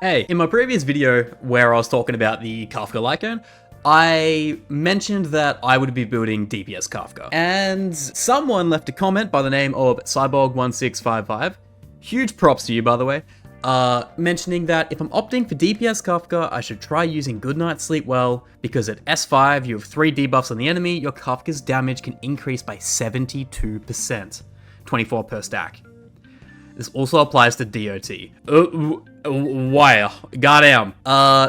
Hey, in my previous video where I was talking about the KAFKA Lycone, I mentioned that I would be building DPS KAFKA. And someone left a comment by the name of Cyborg1655. Huge props to you, by the way. Mentioning that if I'm opting for DPS KAFKA, I should try using Goodnight Sleep Well, because at S5 you have 3 debuffs on the enemy, your KAFKA's damage can increase by 72%, 24 per stack. This also applies to DOT. Why? Goddamn.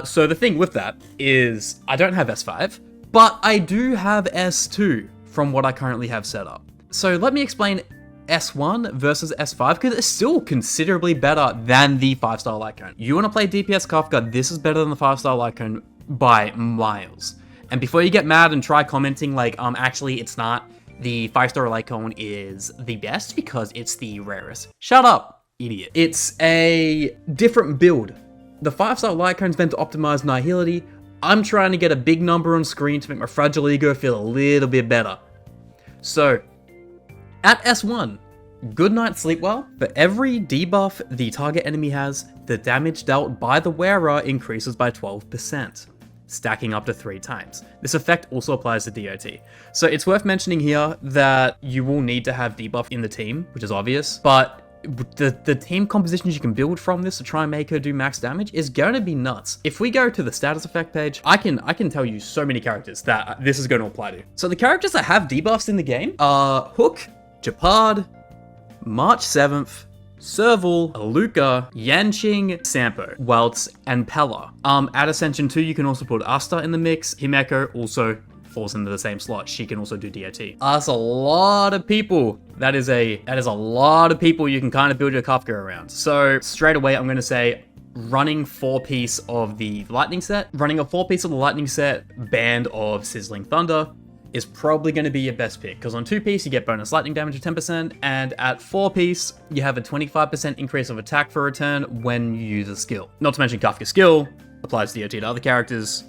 So the thing with that is, I don't have S5, but I do have S2 from what I currently have set up. So let me explain S1 versus S5, because it's still considerably better than the 5-star Lycone. You want to play DPS KAFKA, this is better than the 5-star Lycone by miles. And before you get mad and try commenting like, actually it's not, the 5-star Lycone is the best because it's the rarest. Shut up, idiot. It's a different build. The 5-star Lycone's meant to optimize Nihility. I'm trying to get a big number on screen to make my fragile ego feel a little bit better. So, at S1, Goodnight Sleep Well, for every debuff the target enemy has, the damage dealt by the wearer increases by 12%. Stacking up to 3 times. This effect also applies to DOT. So it's worth mentioning here that you will need to have debuff in the team, which is obvious, but the team compositions you can build from this to try and make her do max damage is going to be nuts. If we go to the status effect page, I can tell you so many characters that this is going to apply to. So the characters that have debuffs in the game are Hook, Japad, March 7th, Serval, Aluka, Yanqing, Sampo, Weltz, and Pella. At Ascension 2, you can also put Asta in the mix. Himeko also falls into the same slot. She can also do DOT. That's a lot of people. That is a lot of people you can kind of build your KAFKA around. So straight away, I'm going to say running 4-piece of the Lightning set. Running a 4-piece of the Lightning set, Band of Sizzling Thunder, is probably going to be your best pick, because on 2-piece you get bonus lightning damage of 10%, and at 4-piece you have a 25% increase of attack for a turn when you use a skill. Not to mention KAFKA skill applies DOT to other characters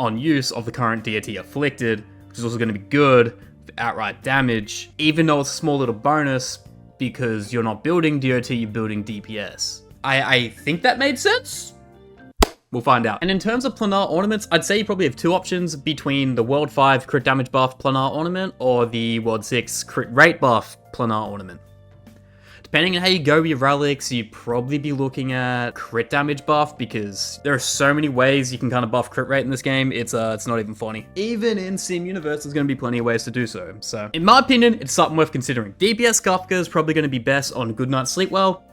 on use of the current DOT Afflicted, which is also going to be good for outright damage, even though it's a small little bonus because you're not building DOT, you're building DPS. I think that made sense? We'll find out. And in terms of planar ornaments, I'd say you probably have 2 options between the World 5 crit damage buff planar ornament or the World 6 crit rate buff planar ornament. Depending on how you go with your relics, you'd probably be looking at crit damage buff, because there are so many ways you can kind of buff crit rate in this game, it's not even funny. Even in Sim Universe, there's going to be plenty of ways to do so. So, in my opinion, it's something worth considering. DPS KAFKA is probably going to be best on Goodnight Sleep Well.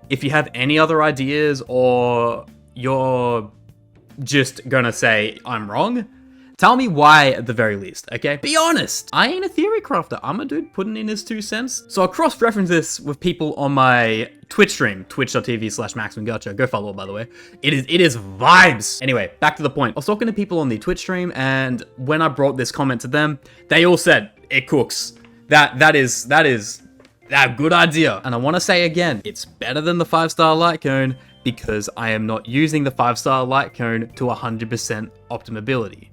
If you have any other ideas, or you're just gonna say I'm wrong, tell me why at the very least, okay? Be honest. I ain't a theory crafter. I'm a dude putting in his 2 cents. So I'll cross-reference this with people on my Twitch stream, twitch.tv/MaximumGacha. Go follow it, by the way. It is vibes. Anyway, back to the point. I was talking to people on the Twitch stream, and when I brought this comment to them, they all said, it cooks. That is a good idea. And I want to say again, it's better than the 5-star Lycone, because I am not using the 5-star Lycone to 100% optimability.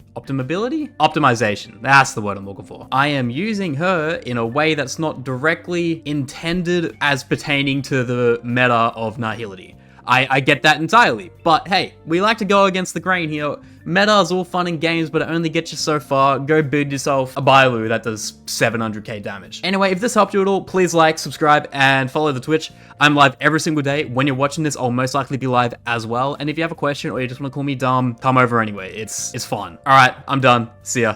Optimization. That's the word I'm looking for. I am using her in a way that's not directly intended as pertaining to the meta of Nihility. I get that entirely, but hey, we like to go against the grain here. Meta is all fun and games, but it only gets you so far. Go build yourself a Bailu that does 700k damage. Anyway, if this helped you at all, please like, subscribe, and follow the Twitch. I'm live every single day. When you're watching this, I'll most likely be live as well. And if you have a question or you just want to call me dumb, come over anyway. It's fun. All right, I'm done. See ya.